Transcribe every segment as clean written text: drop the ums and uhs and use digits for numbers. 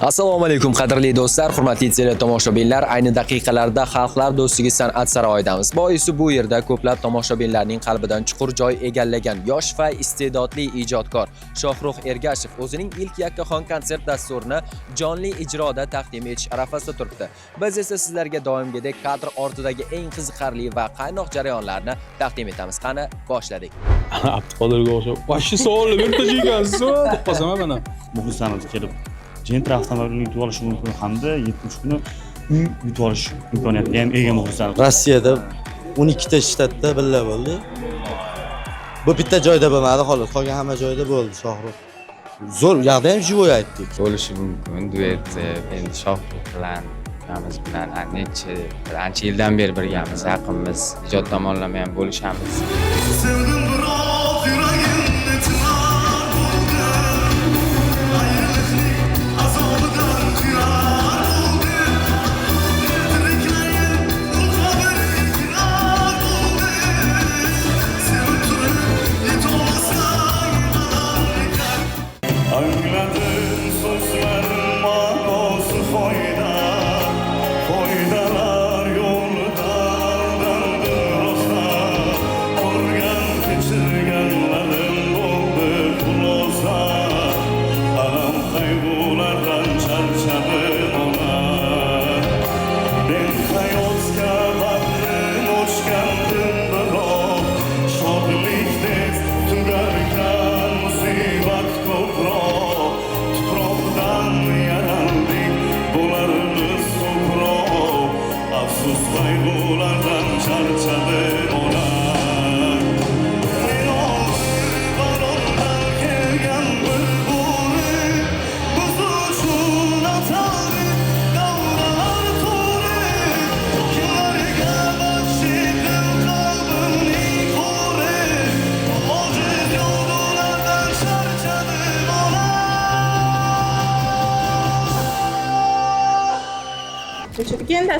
Assalomu alaykum qadrli do'stlar, hurmatli teletomoshabinlar. Ayni daqiqalarda Xalqlar do'stligi san'at saroyidamiz. Boisi bu yerda ko'plab tomoshabinlarning qalbidan chuqur joy egallagan yosh va iste'dodli ijodkor Shohrux Ergashev o'zining ilk yakkaxon konsert dasturini jonli ijroda taqdim etish arafasida turibdi. Biz esa sizlarga doimgidek kadr ortidagi eng qiziqarli va qaynoq jarayonlarni taqdim etamiz. Qani, boshladik. Abduqodirga o'xshab, "Vashshi savolni berib tashlagansiz" deb qolsam mana. Muxlislarimiz kelib Gentra avtomobilini yutib olishi mumkin hamda 70 kuni uy yutib olish imkoniyatiga ham ega muxlislarimiz. Rossiyada 12 ta shtatda billa bo'ldi. Bu bitta joyda bo'lmadi, xolos qolgan hamma joyda bo'ldi. Shohrux zo'r, u yoqda ham живой aytdik. Bo'lishi mumkin duet. Endi Shohrux bilan hammiz bilan ancha yildan beri birgamiz, yaqinmiz. Ijod tomonlama ham bo'lishamiz.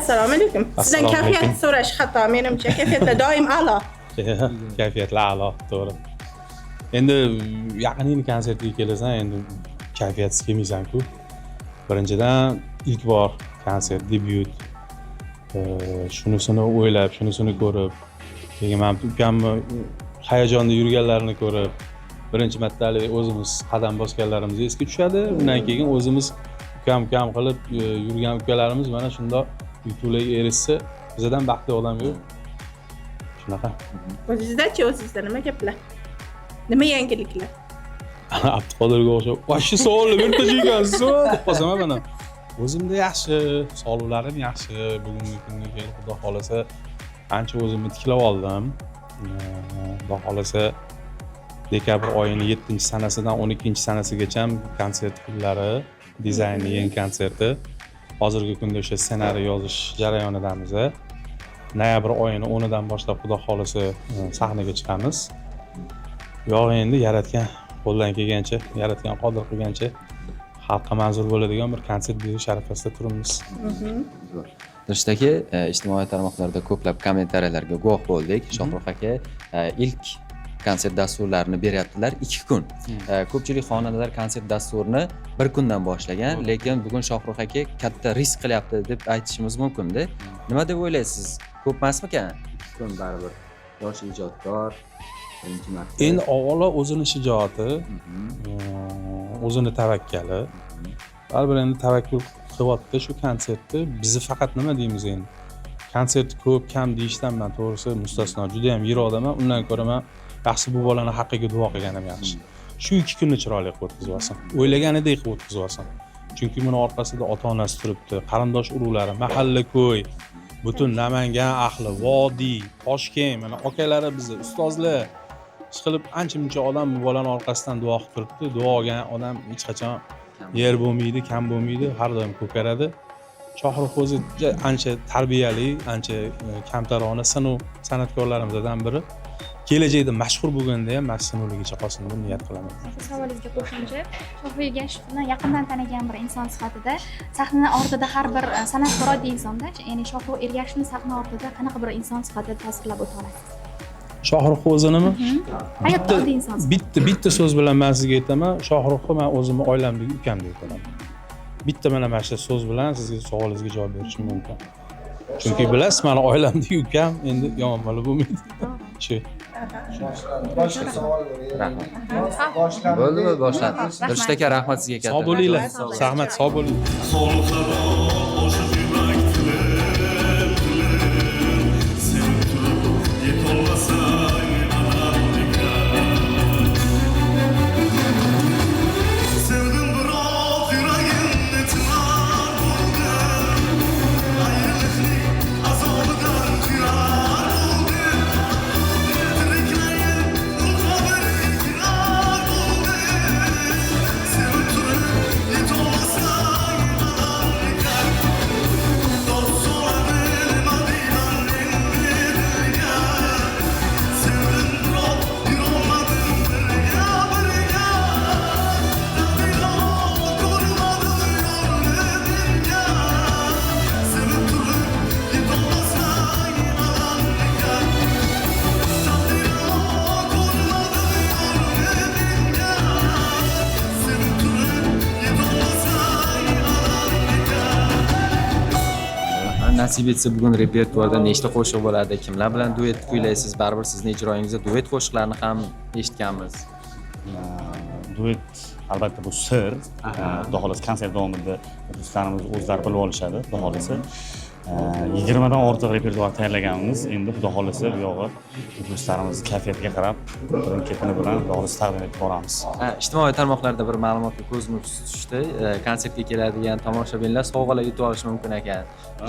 Assalomu alaykum. Sizdan kayfiyat so'rash xato, menimcha kayfiyatlar doim a'lo. Kayfiyatlar a'lo, to'g'ri. Endi yaqin yil konsertiga kelasan, endi kayfiyatsiz kelmaysan-ku. Birinchidan ilk bor konsert, debyut. Shunisini o'ylab, shunisini ko'rib, keyin men ukamni hayajonda yurganlarini ko'rib, birinchi martalik o'zimiz qadam bosganlarimiz esga tushadi. Undan keyin o'zimiz ukam qilib yurgan ukalarimiz mana shundoq yutuqlarga erishsa, bizdan baxtli odam yo'q. Shunaqa. O'zingizda-chi, o'zingizda nima gaplar? Nima yangiliklar? Abduqodirga o'xshab, "Vashshi savolni berib tashlagansiz" deb qolsam mana. O'zimda yaxshi, sog'liqlarim yaxshi. Bugungi kunga kelib Xudo xolasa ancha o'zimni tiklab oldim. Xudo xolasa dekabr oyining 7-sanasidan 12-sanasigacha konsert kunlari, dizaynni yangi konserti. Hozirgi kunda o'sha ssenariy yozish jarayonidamiz. Noyabr oyining 10-dan boshlab Xudo xolasa sahnaga chiqamiz. Yo'q, endi yaratgan qo'ldan kelgancha, yaratgan qodir qilgancha xalqqa manzur bo'ladigan bir konsert berish arafasida turibmiz. Durustaki, ijtimoiy tarmoqlarda ko'plab kommentariyalarga guvoh bo'ldik. Shohrux aka ilk konsert dasturlarini beryaptilar 2 kun. Ko'pchilik xonandalar konsert dasturini 1 kundan boshlagan, lekin bugun Shohrux aka katta risk qilyapti deb aytishimiz mumkin-da. Nima deb o'ylaysiz? Ko'p emasmikan? 2 kun baribir yosh ijodkor birinchi marta. Endi avvalo o'zini shijoati, o'zini tavakkali. Baribir endi tavakkul qilyapti shu konsertni. Bizni faqat nima deymiz endi? Konsert ko'p, kam deyishdan men to'g'risi mustasno. Juda ham yirik odaman. Undan ko'ra men yaxshi bu bolani haqqiga duo qilganim yaxshi. Shu 2 kunni chiroyli qilib o'tkazib olsam, o'ylaganidek qilib o'tkazib olsam. Chunki buni orqasida ota-onasi turibdi, qarindosh urug'lari, mahalla ko'y, butun Namangan ahli, Vodiy, Toshkent, mana akalari bizni ustozlar chiqib ancha-muncha odam bu bolani orqasidan duo qilib turibdi. Duo olgan odam hech qachon yer bo'lmaydi, kam bo'lmaydi, har doim ko'karadi. Shohrux o'zi ancha tarbiyali, ancha kamtarona san'atkorlarimizdan biri. Kelajakda mashhur bo'lganda ham mashhurligicha qolsin deb niyat qilaman. Savolingizga qo'shimcha, Shohrux Ergashevni yaqindan tanigan bir inson sifatida sahna ortida har bir san'atkor oddiy insonda, ya'ni Shohrux Ergashevni sahna ortida qanaqa bir inson sifatida tasvirlab o'ta olasiz? Shohrux o'zinimi? Hayotda oddiy inson. Bitta so'z bilan men sizga aytaman, Shohruxni men o'zimni oilamdagi ukam deb ko'raman. bitta mana shu so'z bilan sizga savolingizga javob berishim mumkin. Chunki bilasiz, meni oilamda ukam endi yomon bola bo'lmaydi. Shu. Bo'ldimi, boshladi. Durust aka, rahmat sizga katta. Sog' bo'linglar. Rahmat, sog' bo'linglar. Nasib etsa bugun repertuarda nechta qo'shiq bo'ladi, kimlar bilan duet kuylaysiz? Baribir sizning ijroyingizda duet qo'shiqlarni ham eshitganmiz. Duet albatta bu sir. Xudo xolasa konsert davomida muxlislarimiz o'zlari bilib olishadi, xudo xolasa. 20 dan ortiq repertuar tayyorlaganmiz. Endi xudo xolasa bu yog'i muxlislarimiz kayfiyatiga qarab birin-ketini bilan xudo xolasa taqdim etib boramiz. Ijtimoiy tarmoqlarda bir ma'lumotga ko'zimiz tushdi. Konsertga keladigan tomoshabinlar sovg'alar yutib olishi mumkin ekan.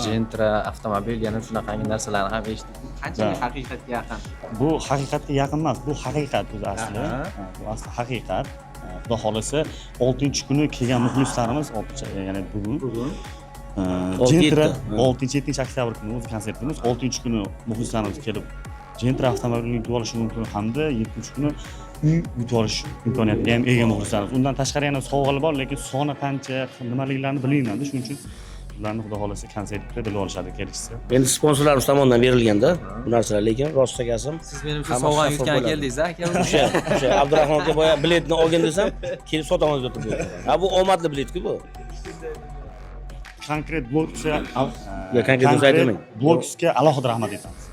Gentra, avtomobil, yana shunaqangi narsalarni ham eshitdik. Qanchalik haqiqatga yaqin? Bu haqiqatga yaqin emas, bu haqiqat o'zi asli. Bu asli haqiqat. Xudo xolasa 6-kuni kelgan muxlislarimiz, ya'ni bugun Gentra 6-7 oktyabr kuni o'zi konsertimiz, 6-kuni muxlislarimiz kelib Gentra avtomobilini yutib olishi mumkin hamda 7-kuni uy yutib olish imkoniyatiga ham ega muxlislarimiz. Undan tashqari yana sovg'alar bor, lekin soni qancha, nimaligini bilmayman. Shuning uchun ularni xudo xolasa konsertda bilib olishadi kelishsa. Endi sponsorlarimiz tomonidan berilganda bu narsalar, lekin rost aytsam, Siz menimcha sovg'a yutgan keldingiz, aka. o'sha Abdurahmon aka boya biletni olgin desam, kelib sotamiz deb turibdi. Ha, bu omadli biletku bu. Konkret blokga konkret aytmang. Blokga alohida rahmat aytamiz.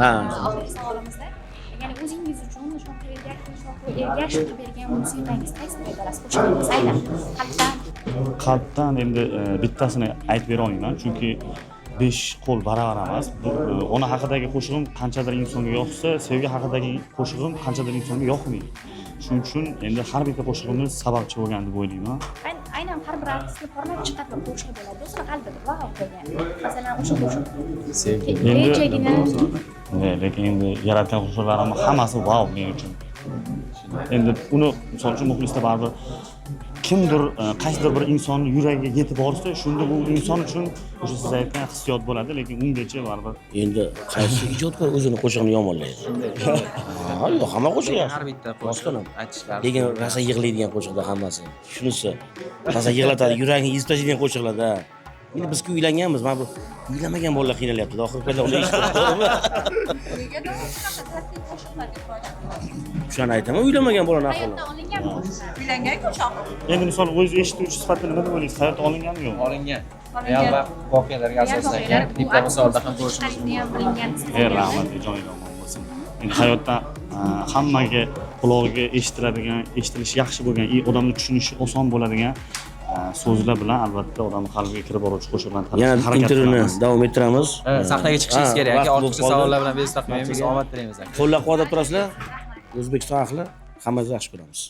Ha. Oxirgi savolimizda, ya'ni o'zingiz uchun Shohru Ergashevga bergan musiqangiz qaysi berasiz? Qo'shiqingiz aynan Qalbdan endi bittasini aytib bera olmayman, chunki 5 qo'l baravar emas. Ona haqidagi qo'shig'im qanchadir insonga yoqsa, sevgi haqidagi qo'shig'im qanchadir insonga yoqmaydi. Shuning uchun endi har bitta qo'shig'imiz sababchi bo'lgan deb o'ylayman. aynan har bir artistni porlab chiqarib qo'shiq bo'ladi. O'zini qalbida va bo'lgan. Masalan, o'sha qo'shiq. Sevgi. Rejagina. Lekin endi yaratgan qo'shiqlarim hammasi wow men uchun. Endi uni misol uchun muxlislar baribir kimdir qaysidir bir insonning yuragiga yetib borsa, shunda bu inson uchun o'sha siz aytgan hissiyot bo'ladi, lekin ungacha baribir. Endi qaysi ijodkor o'zini qo'shig'ini yomonlaydi? Ha, yo'q, hamma qo'shiq yaxshi. Har bitta qo'shiq aytishlar. Lekin rosa yig'laydigan qo'shiqlar hammasi. Shunisi. Rosa yig'latadi, yuragini ezib tashlaydigan qo'shiqlarda. Endi biz uylanganmiz, mana bu uylamagan bolalar qiynalyapti. Oxirgi paytda uni eshitdim. Shuni aytaman, uylamagan bolalar ahvoli. Hayotdan olinganmi? Uylangan qo'shiq. Endi misol o'z eshituvchi sifatida nima deb o'ylaysiz? Hayot olinganmi yo'qmi? Olingan. Real voqealarga asoslangan kliplar misolida ham ko'rishimiz mumkin. Rahmat, joyida bo'lsin. Endi hayotda hammaga qulog'iga eshitiladigan, eshitilishi yaxshi bo'lgan, odamni tushunishi oson bo'ladigan so'zlar bilan albatta odamning qalbiga kirib boruvchi qo'shiqlarni Yana intervyuni davom ettiramiz. Sahnaga chiqishingiz kerak aka. vaqt Ortiqcha bo'lib savollar bilan bezovta qilmaymiz. Omad tilaymiz aka. Qo'llab-quvvatlab turasizlar. O'zbekiston ahli hammamiz yaxshi ko'ramiz.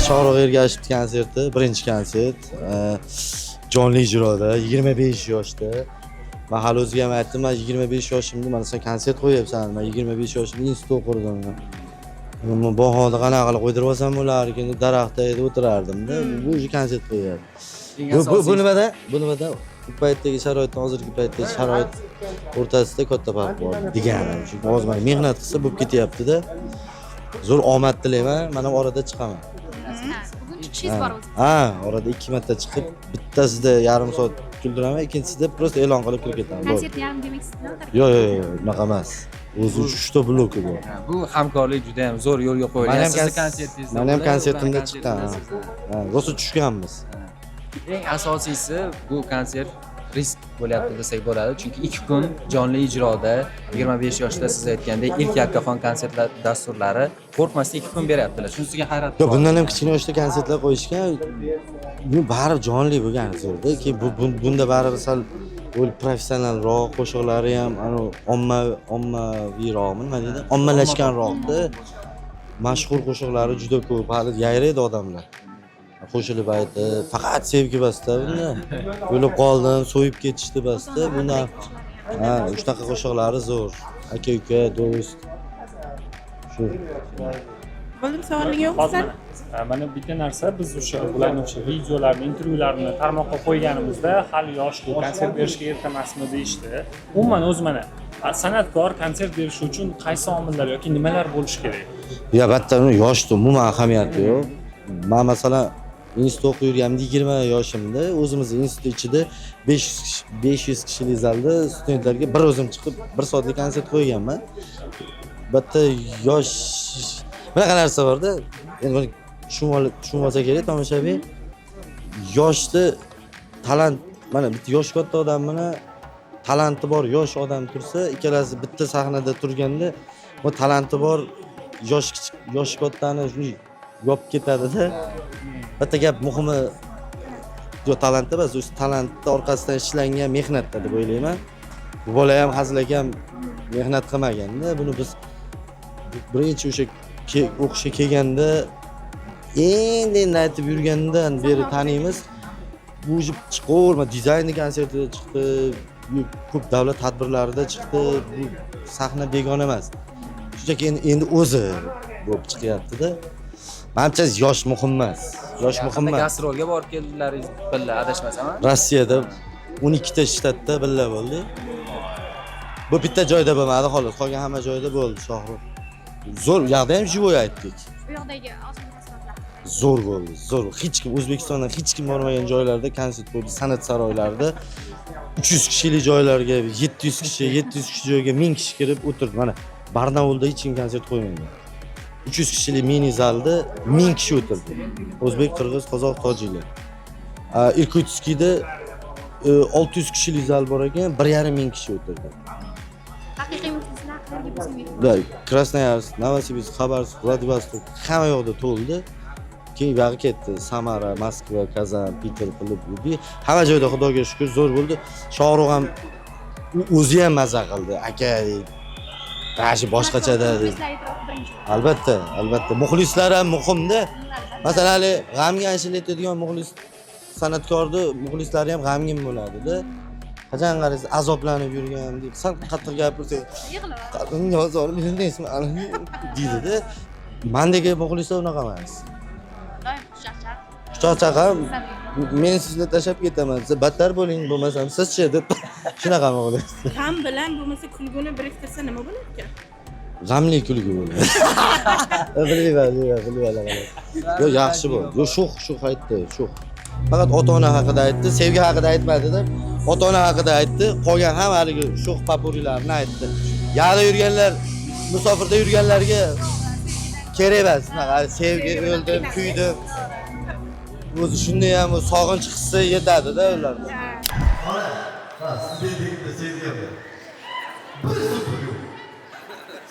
Shohruh Ergashev konserti, birinchi konsert. Jonli ijroda 25 yoshda. Men hali o'ziga ham aytdim, men 25 yoshimda mana sen konsert qo'yapsan. Men 25 yoshimda institut o'qirdim. Men bu holda qanaqa qilib qo'ydirib olsam bo'larkan, daraxtda edi o'tirardim-da. Bu konsert qo'yapti. Bu nimada? Bu nimada? Bu paytdagi sharoit, hozirgi paytdagi sharoit o'rtasida katta farq bor deganim. Chunki hozir men mehnat qilsa bo'lib ketyapti-da. Zo'r omad tilayman, men ham orada chiqaman. Bugun chiqishingiz bor o'zi. Ha, orada 2 marta chiqib, bittasida yarim soat kuldiraman, ikkinchisida prosta e'lon qilib kirib ketaman. Konsertni yarim demaysizmi? Yo'q, unaqa emas. O'zi 3 bloki bor. Bu hamkorlik juda ham zo'r yo'lga qo'yilgan. Sizni konsertingizda. Men ham konsertimda chiqqan. Ha, rosa tushganmiz. Eng asosiysi bu konsert risk bo'lyapti desak bo'ladi, chunki 2 kun jonli ijroda 25 yoshda siz aytgandek ilk yakkafon konsertlar dasturlari qo'rqmasdan 2 kun beryaptilar. Shunisiga hayrat. Yo'q, bundan ham kichkina yoshda konsertlar qo'yishgan. Bu baribir jonli bo'lgani zo'rda. Keyin bunda baribir sal o'l professionalroq, qo'shiqlari ham anu ommaviyroqmi, nima deydi? Ommalashganroqda. Mashhur qo'shiqlari juda ko'p. Hali yayraydi odamlar. Qo'shilib aytib, faqat sevgi basta bunda. O'lib qoldim, so'yib ketishdi basta. Bundan shunaqa qo'shiqlari zo'r. Aka-uka, do'st. Shu. Bo'ldim, savoling yo'q sizlar? Mana bitta narsa, biz o'sha bularning o'sha videolarni, intervyularni tarmoqqa qo'yganimizda hali yoshku, konsert berishga erta emasmi deyishdi. Umuman o'zi mana san'atkor konsert berish uchun qaysi omillar yoki nimalar bo'lishi kerak? Ya battar yoshda umuman ahamiyati yo'q. Men masalan institut o'qib yurganimda 20 yoshimda o'zimiz institut ichida 500 kishilik zalda studentlarga bir o'zim chiqib 1 soatlik konsert qo'yganman. Bitta yosh bunaqa narsa bor-da. Endi tushunib olsa kerak tomoshabin. Yoshda talant, mana bitta yosh katta odam bilan talanti bor yosh odam tursa, ikkalasi bitta sahnada turganda, bu talanti bor yosh kattani shunday yopib ketadi-da. Bitta gap muhimi talantda emas, o'sha talantni orqasidan ishlangan mehnatda deb o'ylayman. Bu bola ham hazilak ham mehnat qilmaganda, buni biz birinchi o'sha o'qishga kelganda endi aytib yurgandan beri taniymiz. Bu chiqaverma, dizaynni konsertida chiqdi, ko'p davlat tadbirlarida chiqdi. Bu sahna begona emas. Shunchaki endi o'zi bo'lib chiqyapti-da. Menimcha yosh muhim emas. Yosh muhim emas. Gastrolga borib keldilaringiz billa adashmasam. Rossiyada 12 ta shtatda billa bo'ldi. Bu bitta joyda bo'lmadi xolos, qolgan hamma joyda bo'ldi Shohrux. Zo'r, u yoqda ham живой aytdik. Bu yoqdagi ozgina tafsilotlar. Zo'r bo'ldi, zo'r. Hech kim O'zbekistondan hech kim bormagan joylarda konsert bo'ldi, san'at saroylarida 300 kishilik joylarga 700 kishi joyga 1000 kishi kirib o'tirdi. Mana Barnaulda hech kim konsert qo'ymagan. 300 kishilik mini zalda 1000 kishi o'tirdi. O'zbek, qirg'iz, qozoq, tojiklar. Irkutskda 600 kishilik zal bor ekan, 1,5 kishi o'tirdi. Haqiqiy muxlislar qayerga bo'lsa Da, Krasnoyarsk, Novosibirsk, Xabarovsk, Vladivostok hamma yoqda to'ldi. Keyin bog'i ketdi. Samara, Moskva, Kazan, Peter qilib, hamma joyda Xudoga shukr zo'r bo'ldi. Shohrux ham o'zi ham maza qildi. Aka, tashi boshqachada dedi. Albatta, albatta. Muxlislar ham muhimda. Masalan, hali g'amgin aytiladigan muxlis san'atkorni muxlislari ham g'amgin bo'ladi-da. Qachon qaraysiz azoblanib yurgan deb sal qattiq gapirsa, qalbimga ozor bermaysizmi deydi-da. Mendagi muxlislar unaqa emas. Doim xushchaqchaq. Xushchaqchaq, men sizni tashlab ketaman. Siz battar bo'ling, bo'lmasam sizchi deb shunaqa muxlis. G'am bilan bo'lmasa kulguni biriktirsa nima bo'lar ekan? G'amli kulgi bo'ladi. Bilmayman. Yo'q, yaxshi bo'ldi. Yo'q, sho'x aytdi, sho'x. Faqat ota-ona haqida aytdi, sevgi haqida aytmadi-da. Ota-ona haqida aytdi, qolgan ham haligi sho'x papurilarni aytdi. Yoqda yurganlar, musofirda yurganlarga kerak emas. Sevgi o'ldim, kuydim. O'zi shunday ham sog'inch hissi yetadi-da ularga.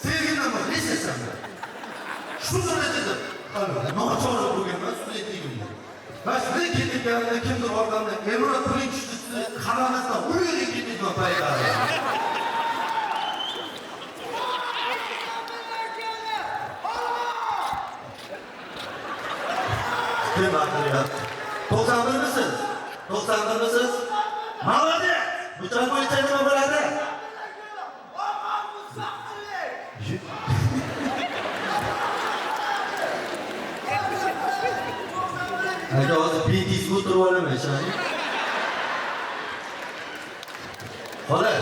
Sevgidan bak ne seslenme? Şu derecede nohçoğlu bugün ben sürekli ben sürekli gidip yanında kimdir oradan da Emrah Pırınç kanalına uyuyor gidip notayı da. Kim aqilyapti? 91 misiz? 91 misiz? Молодец! Bu joy bo'yicha nima bo'ladi? Aka hozir betis o'tirib olaman shani. Xola,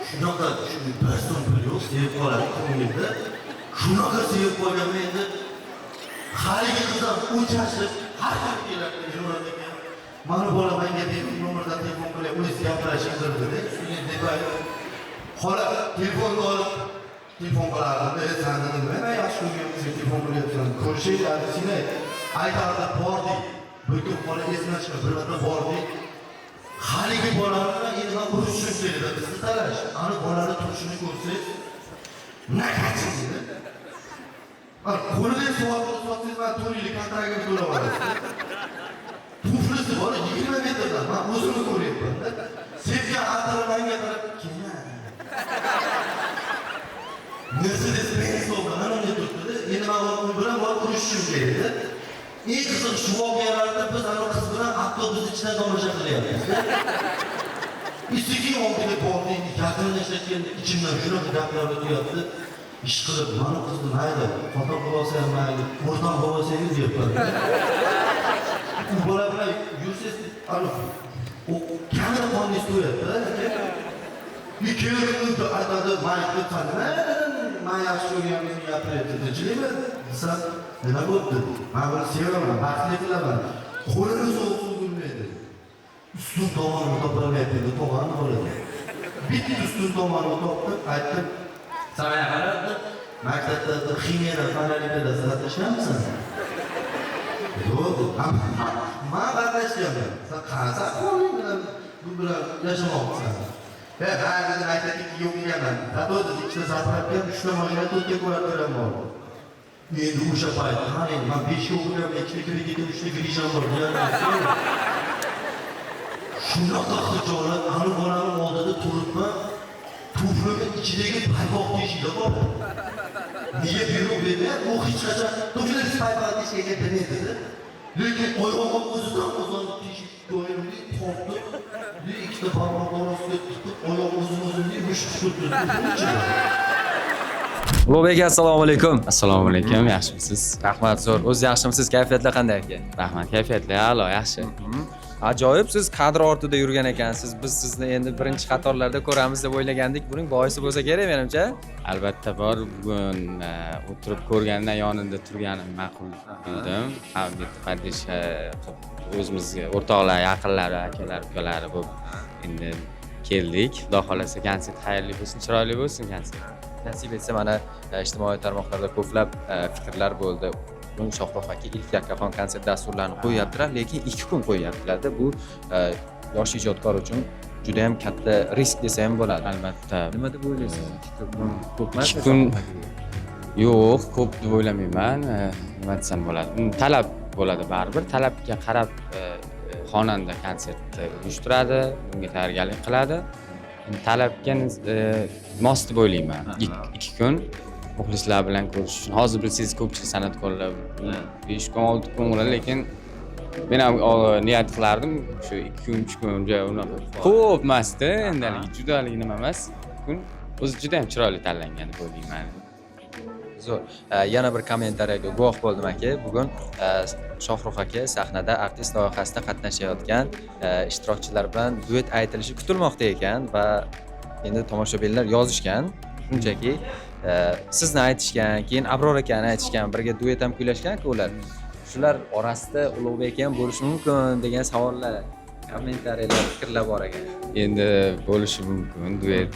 shunaqa shu person pul yo'q, sevib qoladi ko'nglimda. Shunaqa sevib qolganman endi. Haligi qizdan o'chashib, har kuni keladi, yuraveradi. Mana bola menga nomerdan telefon qilib, o'zi gapirishib turdi. Shunga deb xola, telefonni olib telefon qilardim. Sen dedim, "Men yaxshi ko'rganman, sen telefon qilyapsan. Ko'rishaylik, seni aytardi, bordik. Bir kun bola esidan chiqib, bir marta bordik. Haligi bolani endi men urishim dedi. Bizni talash. Ana bolani turishini ko'rsangiz, naqachi dedi. Qo'lida so'raysiz, men 4 yil kontraktga to'lab olaman. Tuflisi bor, 20 metrdan. Men o'zimni ko'ryapman. Sevgan atirmanga qarab, "Kelma." Mercedes Benz oldu, ben onu tuttu. Yeni ben bilen var uruşum geldi. İyi kızım şu voqealarda biz ana qiz bilan avtobus ichida tomosha qilyapmiz. Issikin oldiga bordik, yaqinlashayotganda ichimdan shunaqa gaplar o'tyapti. Ish qilib, mana qizni mayli, xotin qilib olsam mayli, o'rton qilib olsangiz deyapman. Bola bilan yursangiz, ana o kamera qonini qo'yapti. Ikkiyo'lni aytadi, mayli tanima. Men yaxshi ko'rganingizni gapiryapti, tinchlikmi? Desam, nima bo'ldi? Men buni sevaman, baxtli qilaman. Qo'lini so'q sug'urmaydi. Ustun tomonini topolmayapti, to'g'ri bo'ladi. Bitta ustun tomonini topdim, aytdim. Sana qaradi, maktabda ximiyada, fanalikada sizlar ishlayapsiz? Yo'q, men qatnashganman. Sen qancha qo'ling bilan bu bilan yashamoqchisan? Ben her aytadiki yo'q egaman. Tado'da ikkita zapravka, 3 ta mashina to'rtga ko'rib bor. Endi o'sha payt qarang, men 5 ga o'qiyapman, 2 ta kredit, 3 ta kredit bor. Shunaqa xijolat, ana bolamning oldida turibman. Tuflimning ichidagi paypoq teshikda bor. Nega buyruq bergan? U hech qachon tuflimning paypoq teshigiga kirmaydi. Lekin oyog'im o'zidan o'zim teshik doirimni tortib, ikkita barmoq orasiga tutib, oyoq o'zim-o'zimga mushuk tutdi. Ulug'bek, assalomu alaykum. Assalomu alaykum, yaxshimisiz? Rahmat, zo'r. O'z yaxshimisiz? Kayfiyatlar qanday ekan? Rahmat, kayfiyatlar a'lo, yaxshi. Ajoyib, siz kadr ortida yurgan ekansiz. Biz sizni endi birinchi qatorlarda ko'ramiz deb o'ylagandik. Buning boisi bo'lsa kerak menimcha. Albatta bor, bugun o'tirib ko'rgandan yonida turganim ma'qul bildim. Ham bitta podдержка qilib o'zimizga o'rtoqlar, yaqinlari, akalar, ukalari bo'lib endi keldik. Xudo xolasa konsert xayrli bo'lsin, chiroyli bo'lsin konsert. Nasib etsa mana ijtimoiy tarmoqlarda ko'plab fikrlar bo'ldi. Bugun Shohruh aka ilk yakkaxon konsert dasturlarini qo'yyaptilar, lekin 2 kun qo'yyaptilar-da. Bu yosh ijodkor uchun juda ham katta risk desa ham bo'ladi. Albatta. Nima deb o'ylaysiz? 2 kun ko'pmas? 2 kun yo'q, ko'p deb o'ylamayman. Nima desam bo'ladi? Talab bo'ladi baribir. Talabga qarab xonanda konsertni uyushtiradi, bunga tayyorgarlik qiladi. Talabga mos deb o'ylayman. 2 kun muxlislar bilan ko'rish uchun. Hozir bilsangiz ko'pchilik san'atkorlar 5 kun, 6 kun bo'ladi, lekin men ham niyat qilardim shu 2 kun, 3 kun unaqa ko'p emasda, endi judalik nima emas. Kun o'zi juda ham chiroyli tanlangan deb o'ylayman. Zo'r. Yana bir kommentariyaga guvoh bo'ldim aka. Bugun Shohruh aka sahnada artist loyihasida qatnashayotgan ishtirokchilar bilan duet aytilishi kutilmoqda ekan va endi tomoshabinlar yozishgan. Shunchaki sizni aytishgan, keyin Abror akani aytishgan, birga duet ham kuylashgan-ku ular. Shular orasida Ulug'bek ham bo'lishi mumkin degan savollar, kommentariyalar, fikrlar bor ekan. Endi bo'lishi mumkin duet,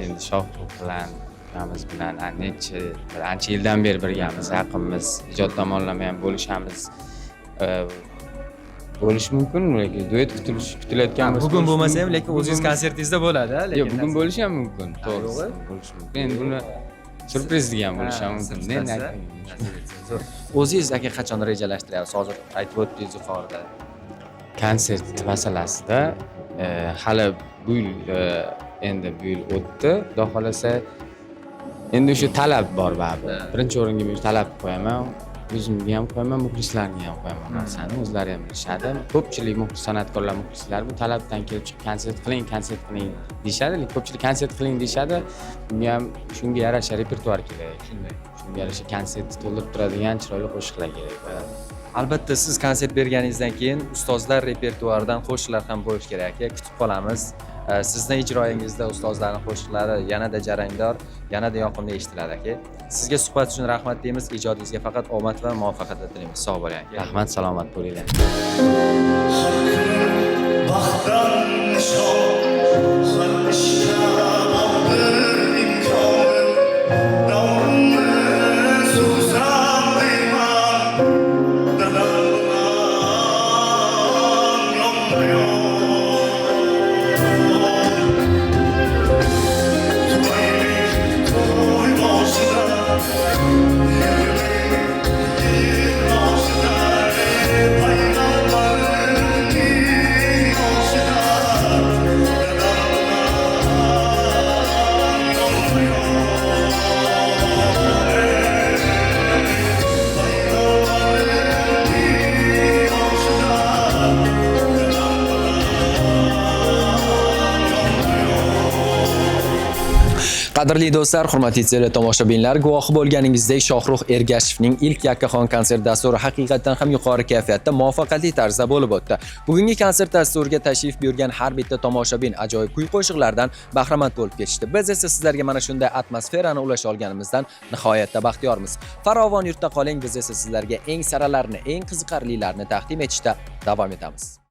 endi Shohruh bilan bilan ancha yildan beri birgamiz, yaqinmiz, ijod tomonlama ham bo'lishamiz. Bo'lishi mumkin, lekin duet kutilayotgan bo'lsa. Bugun bo'lmasa ham, lekin o'zingiz konsertingizda bo'ladi, lekin. Yo'q, bugun bo'lishi ham mumkin. To'g'ri, bo'lishi mumkin. Endi buni surpriz degan bo'lishi ham mumkin. O'zingiz aka qachon rejalashtiryapsiz? Hozir aytib o'tdingiz yuqorida. Konsert masalasida hali bu yil endi bu yil o'tdi. Xudo xolasa endi o'sha talab bor baribir. Birinchi o'ringa men talab qo'yaman. o'zimga ham qo'yaman, muxlislarga ham qo'yaman narsani. O'zlari ham bilishadi. Ko'pchilik san'atkorlar, muxlislar bu talabdan kelib chiqib konsert qiling deyishadi. Ko'pchilik konsert qiling deyishadi. Bunga ham shunga yarasha repertuar kerak. Shunga yarasha konsertni to'ldirib turadigan chiroyli qo'shiqlar kerak. Albatta siz konsert berganingizdan keyin ustozlar repertuaridan qo'shiqlar ham bo'lishi kerak aka. Kutib qolamiz. Sizning ijroyingizda ustozlarning qo'shiqlari yanada jarangdor, yanada yoqimli eshitiladi aka. Sizga suhbat uchun rahmat deymiz. Ijodingizga faqat omad va muvaffaqiyat tilaymiz. Sog' bo'ling aka. Rahmat, salomat bo'linglar. Baxtdan nishon, har ishda oldir imkonim. Davrimni suzam deyman, dadam bilan yonma-yon. Qadrli do'stlar, hurmatli teletomoshabinlar, guvohi bo'lganingizdek Shohrux Ergashevning ilk yakkaxon konsert dasturi haqiqatan ham yuqori kayfiyatda, muvaffaqiyatli tarzda bo'lib o'tdi. Bugungi konsert dasturiga tashrif buyurgan har bitta tomoshabin ajoyib kuy-qo'shiqlardan bahramand bo'lib ketishdi. Biz esa sizlarga mana shunday atmosferani ulasha olganimizdan nihoyatda baxtiyormiz. Farovon yurtda qoling, biz esa sizlarga eng saralarni, eng qiziqarlilarini taqdim etishda davom etamiz.